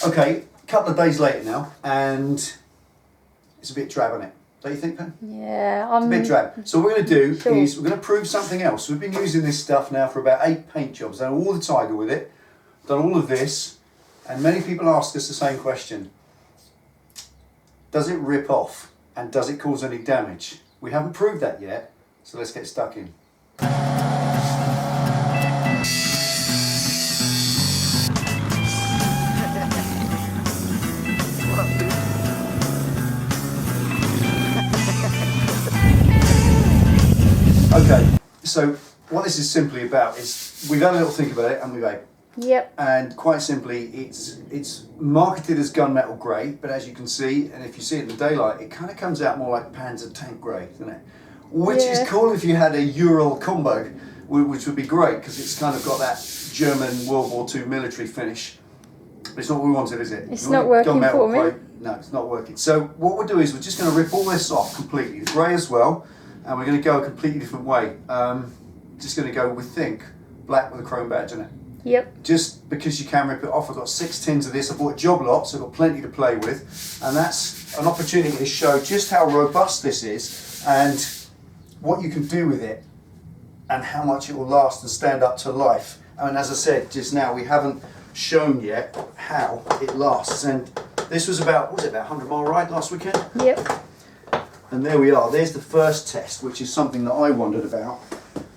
Okay, a couple of days later now, and it's a bit drab on it. Don't you think, Pen? Yeah, It's a bit drab. So what we're going to do Sure. is we're going to prove something else. We've been using this stuff now for about 8 paint jobs. Done all the Tiger with it, done all of this, and many people ask us the same question. Does it rip off, and does it cause any damage? We haven't proved that yet, so let's get stuck in. Okay, so what this is simply about is we've had a little think about it and we've had. Yep. And quite simply, it's marketed as gunmetal grey, but as you can see, and if you see it in the daylight, it kind of comes out more like Panzer tank grey, doesn't it? Which is cool if you had a Ural combo, which would be great because it's kind of got that German World War II military finish. But it's not what we wanted, is it? It's not working for me. No, it's not working. So what we'll do is we're just going to rip all this off completely, the grey as well, and we're going to go a completely different way. Just going to go, we think, black with a chrome badge on it. Yep. Just because you can rip it off. I've got 6 tins of this. I bought a job lot, so I've got plenty to play with, and that's an opportunity to show just how robust this is and what you can do with it and how much it will last and stand up to life. And as I said just now, we haven't shown yet how it lasts. And this was about, what was it, about 100 mile ride last weekend? Yep. And there we are. There's the first test, which is something that I wondered about.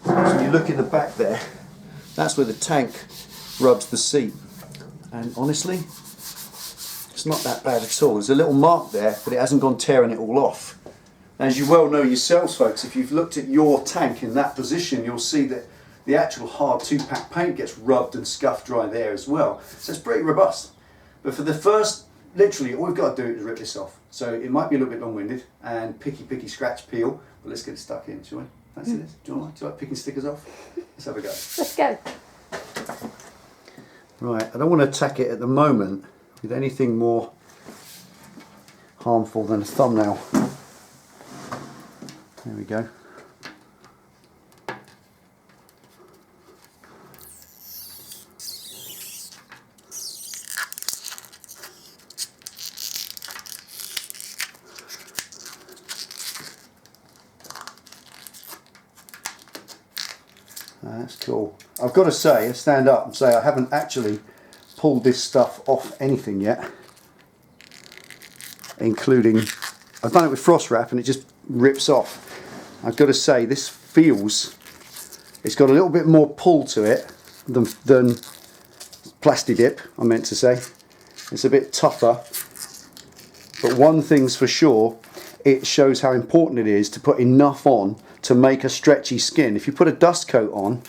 So you look in the back there, that's where the tank rubs the seat. And honestly, it's not that bad at all. There's a little mark there, but it hasn't gone tearing it all off. As you well know yourselves, folks, if you've looked at your tank in that position, you'll see that the actual hard 2-pack paint gets rubbed and scuffed dry there as well. So it's pretty robust. But for the first, literally, all we've got to do is rip this off. So it might be a little bit long-winded and picky scratch peel, but let's get it stuck in, shall we? Fancy this? Do you like picking stickers off? Let's have a go. Let's go. Right, I don't want to attack it at the moment with anything more harmful than a thumbnail. There we go. That's cool. I've got to say, stand up and say I haven't actually pulled this stuff off anything yet, including, I've done it with frost wrap and it just rips off. I've got to say, this feels, it's got a little bit more pull to it than Plasti Dip, I meant to say. It's a bit tougher, but one thing's for sure, it shows how important it is to put enough on to make a stretchy skin. If you put a dust coat on,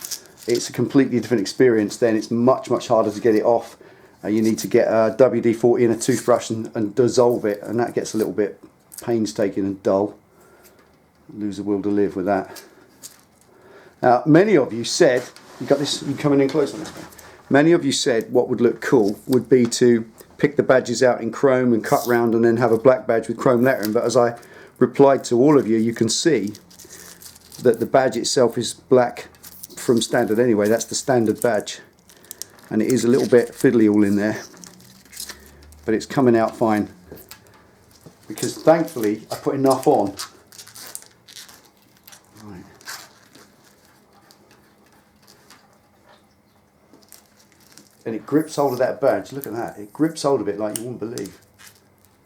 it's a completely different experience. Then it's much harder to get it off. You need to get a WD-40 and a toothbrush and dissolve it, and that gets a little bit painstaking and dull. Lose the will to live with that. Now, many of you said, you got this, you coming in close on this one. Many of you said what would look cool would be to pick the badges out in chrome and cut round and then have a black badge with chrome lettering. But as I replied to all of you, you can see that the badge itself is black from standard anyway. That's the standard badge, and it is a little bit fiddly all in there, but it's coming out fine because thankfully I put enough on. Right. And it grips hold of that badge. Look at that, it grips hold of it like you wouldn't believe.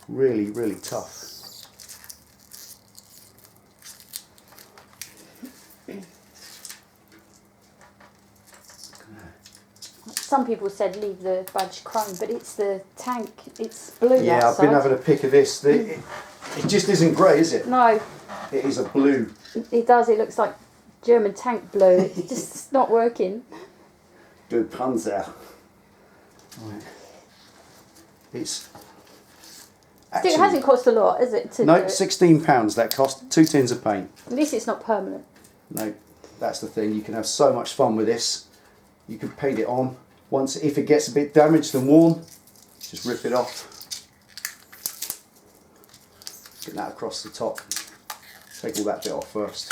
Really tough. Some people said leave the badge chrome, but it's the tank, it's blue. Yeah, outside. I've been having a pick of this. It just isn't grey, is it? No. It is a blue. It does, it looks like German tank blue. It's just not working. Du Panzer. Right. It's actually, It hasn't cost a lot, is it? no, £16 that cost, 2 tins of paint. At least it's not permanent. No, that's the thing. You can have so much fun with this. You can paint it on. Once, if it gets a bit damaged and worn, just rip it off. Get that across the top. Take all that bit off first.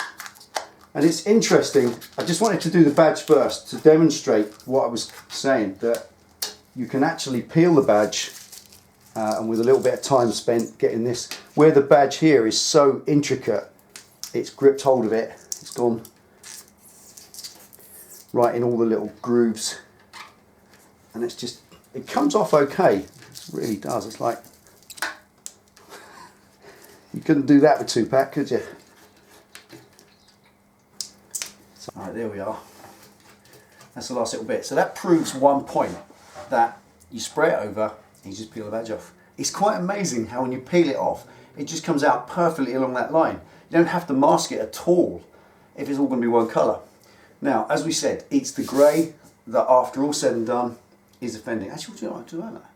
And it's interesting, I just wanted to do the badge first to demonstrate what I was saying, that you can actually peel the badge and with a little bit of time spent getting this, where the badge here is so intricate, it's gripped hold of it, it's gone right in all the little grooves, and it's just, it comes off okay, it really does. It's like, you couldn't do that with 2-pack, could you? So, right, there we are. That's the last little bit. So that proves one point, that you spray it over and you just peel the badge off. It's quite amazing how when you peel it off, it just comes out perfectly along that line. You don't have to mask it at all if it's all going to be one colour. Now, as we said, it's the grey that after all said and done is offending. Actually, would you like that?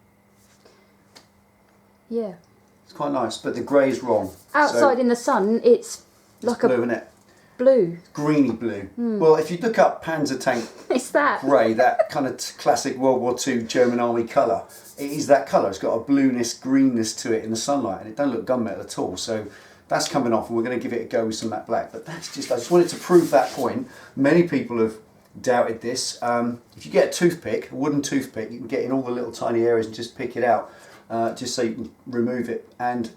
Yeah. It's quite nice, but the grey is wrong. Outside so in the sun, it's like blue, a isn't it? blue. Greeny blue. Well, if you look up Panzer Tank It's that. grey, that kind of classic World War II German Army colour, it is that colour. It's got a blueness, greenness to it in the sunlight, and it don't look gunmetal at all. So that's coming off, and we're going to give it a go with some matte black. But that's just, I just wanted to prove that point. Many people have doubted this. If you get a toothpick, a wooden toothpick, you can get in all the little tiny areas and just pick it out, just so you can remove it. And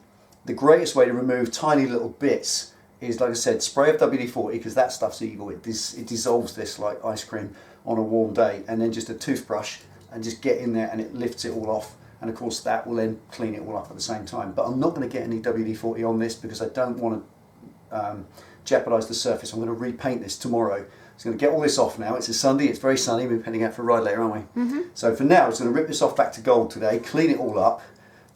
the greatest way to remove tiny little bits is, like I said, spray of WD-40, because that stuff's evil. It dissolves this like ice cream on a warm day, and then just a toothbrush and just get in there and it lifts it all off. And of course that will then clean it all up at the same time. But I'm not going to get any WD-40 on this because I don't want to jeopardise the surface. I'm going to repaint this tomorrow. It's going to get all this off now. It's a Sunday, it's very sunny, we're heading out for a ride later, aren't we? Mm-hmm. So for now, I'm just going to rip this off back to gold today, clean it all up,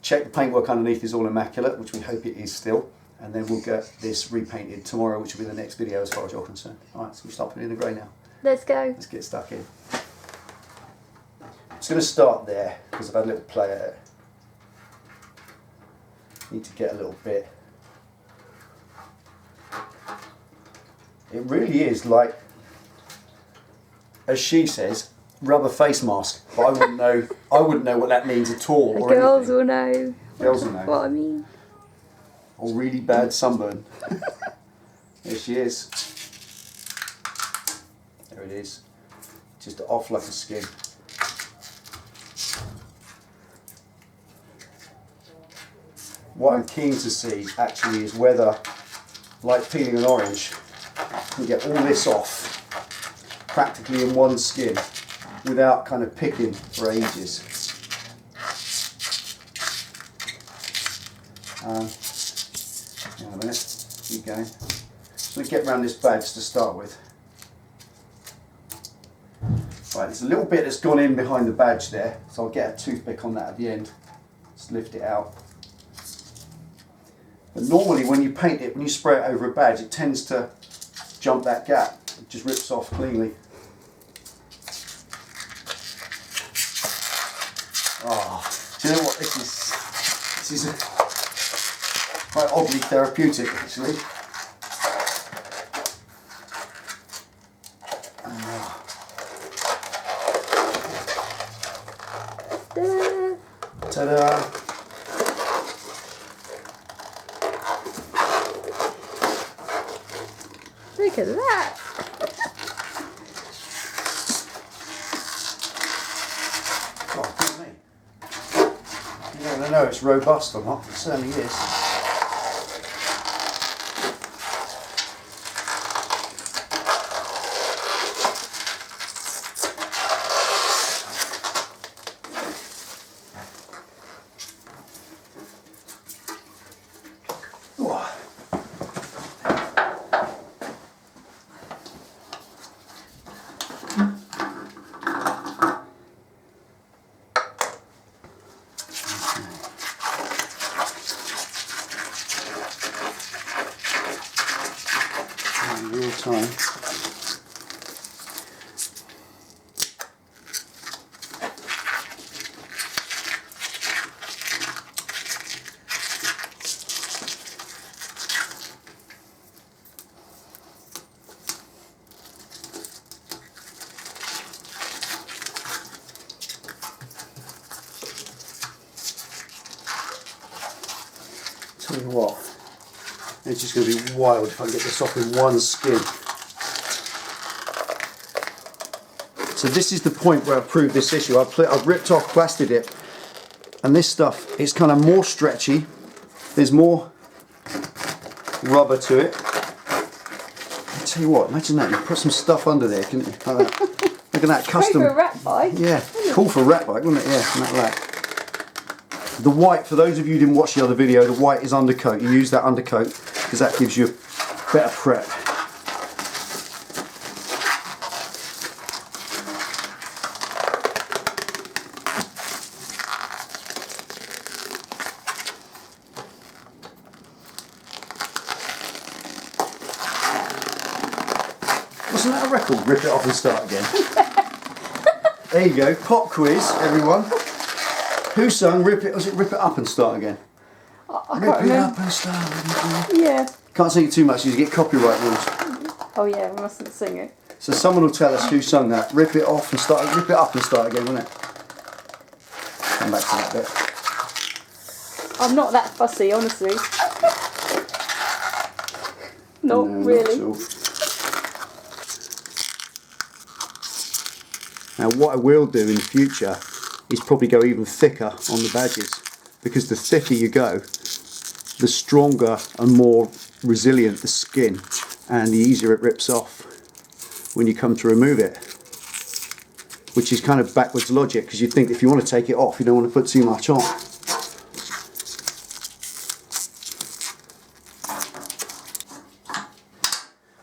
check the paintwork underneath is all immaculate, which we hope it is still, and then we'll get this repainted tomorrow, which will be the next video as far as you're concerned. Alright, so we start putting in the grey now. Let's go. Let's get stuck in. I'm just going to start there, because I've had a little play at it. Need to get a little bit. It really is like, as she says, rubber face mask. But I wouldn't know. I wouldn't know what that means at all. The Or girls anything. will know. Girls will know. What I mean. Or really bad sunburn. There she is. There it is. Just off like a skin. What I'm keen to see actually is whether, like peeling an orange, you get all this off practically in one skin without kind of picking for ages. Hang on a minute, keep going. Just going to get around this badge to start with. Right, there's a little bit that's gone in behind the badge there, so I'll get a toothpick on that at the end. Just lift it out. But normally when you paint it, when you spray it over a badge, it tends to jump that gap. It just rips off cleanly. Oh, do you know what? This is quite oddly therapeutic, actually. Ta-da! Look at that. Oh, goodness me. You don't know it's robust or not. It certainly is. Real time. Tell you what. It's just going to be wild if I can get this off in one skin. So this is the point where I've proved this issue. I've ripped off, blasted it, And this stuff is kind of more stretchy. There's more rubber to it. I tell you what, imagine that. You put some stuff under there, couldn't you? Like that. Look at that custom. Great for a rat bike. Yeah, cool for a rat bike, wouldn't it? Yeah, like that. The white, for those of you who didn't watch the other video, the white is undercoat. You use that undercoat because that gives you better prep. Wasn't that a record? Rip it off and start again. There you go, pop quiz, everyone. Who sung Rip It? Was it Rip It Up and Start Again? I Rip can't it remember. up and start again. Yeah. Can't sing it too much, you get copyright rules. Oh yeah, we mustn't sing it. So someone will tell us who sung that. Rip it off and start. Rip it up and start again, won't it? Come back to that bit. I'm not that fussy, honestly. Not No, really. Not at all. Now what I will do in the future is probably go even thicker on the badges, because the thicker you go, the stronger and more resilient the skin, and the easier it rips off when you come to remove it, which is kind of backwards logic, because you think if you want to take it off you don't want to put too much on.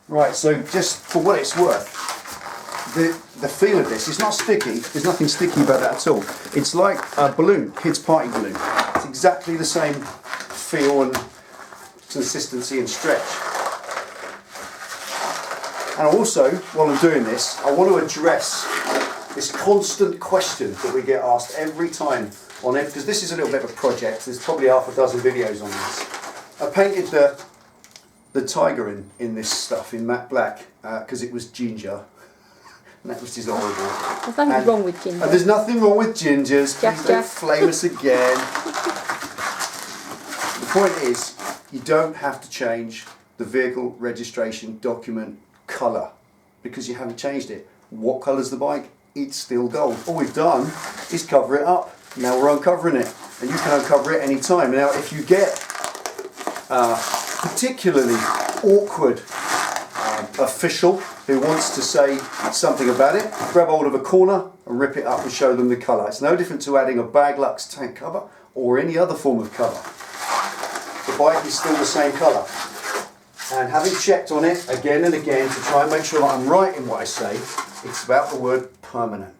Right, so just for what it's worth, the feel of this, it's not sticky, there's nothing sticky about that at all. It's like a balloon, kid's party balloon. It's exactly the same feel and consistency and stretch. And also, while I'm doing this, I want to address this constant question that we get asked every time on it, because this is a little bit of a project. There's probably half a dozen videos on this. I painted the tiger in this stuff in matte black because it was ginger. And that was just horrible. There's nothing wrong with ginger. And there's nothing wrong with gingers. Jack, Please don't Jack. flame us again. The point is, you don't have to change the vehicle registration document colour because you haven't changed it. What colour's the bike? It's still gold. All we've done is cover it up. Now we're uncovering it, and you can uncover it any time. Now, if you get particularly awkward official who wants to say something about it, grab hold of a corner and rip it up and show them the colour. It's no different to adding a Baglux tank cover or any other form of cover. The bike is still the same colour. And having checked on it again and again to try and make sure that I'm right in what I say, it's about the word permanent.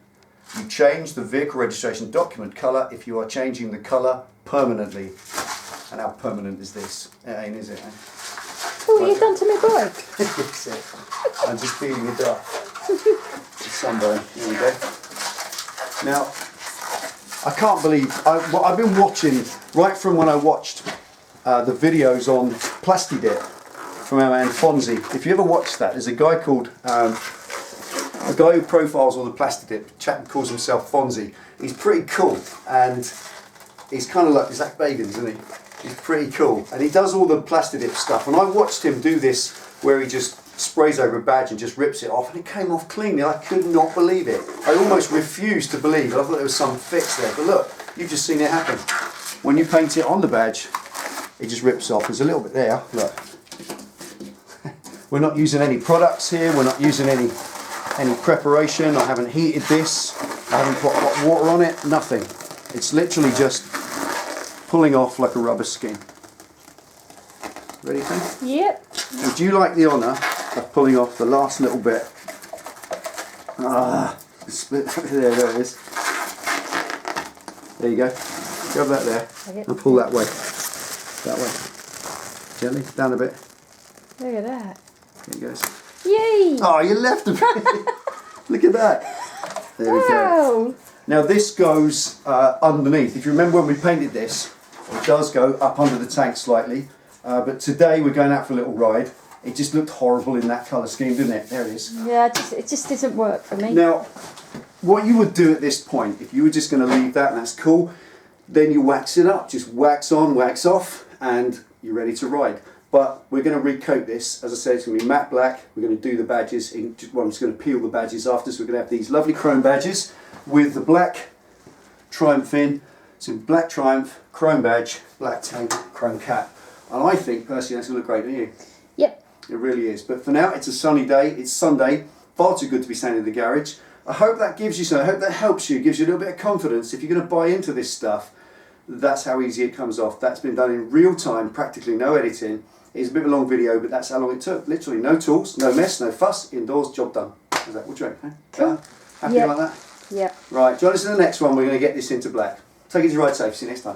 You change the vehicle registration document colour if you are changing the colour permanently. And how permanent is this? It ain't, is it? Eh? Oh, what have you done to my bike? That's it. I'm just feeding it up. Sunburn. There we go. Now, I can't believe I've been watching right from when I watched the videos on Plastidip from our man Fonzie. If you ever watched that, there's a guy called a guy who profiles all the Plastidip. Chap calls himself Fonzie. He's pretty cool, and he's kind of like Zach Bagans, isn't he? He's pretty cool, and he does all the Plastidip stuff. And I watched him do this where he just sprays over a badge and just rips it off, and it came off cleanly. I could not believe it. I almost refused to believe it. I thought there was some fix there, but look, you've just seen it happen. When you paint it on the badge, it just rips off. There's a little bit there. Look, we're not using any products here. We're not using any preparation. I haven't heated this. I haven't put hot water on it. Nothing. It's literally just pulling off like a rubber skin. Ready, Tim? Yep. Would you like the honour of pulling off the last little bit? Split there it is. There you go. Grab that there and pull that way. That way. Gently, down a bit. Look at that. There it goes. Yay! Oh, you left a bit. Look at that. There we go. Wow! Now this goes underneath. If you remember when we painted this, it does go up under the tank slightly. But today we're going out for a little ride. It just looked horrible in that colour scheme, didn't it? There it is. Yeah, it just doesn't work for me. Now, what you would do at this point, if you were just going to leave that and that's cool, then you wax it up. Just wax on, wax off, and you're ready to ride. But we're going to recoat this. As I said, it's going to be matte black. We're going to do the badges. I'm just going to peel the badges after. So we're going to have these lovely chrome badges with the black Triumph in. It's in black Triumph, chrome badge, black tank, chrome cap. And I think personally that's going to look great, don't you? Yep. It really is. But for now, it's a sunny day. It's Sunday. Far too good to be standing in the garage. I hope that gives you something. I hope that helps you, gives you a little bit of confidence. If you're going to buy into this stuff, that's how easy it comes off. That's been done in real time, practically no editing. It's a bit of a long video, but that's how long it took. Literally no tools, no mess, no fuss, indoors, job done. How's that? What do you reckon? Cool. Happy Yep. like that? Yep. Right, join us in the next one. We're going to get this into black. Take it to ride safe. See you next time.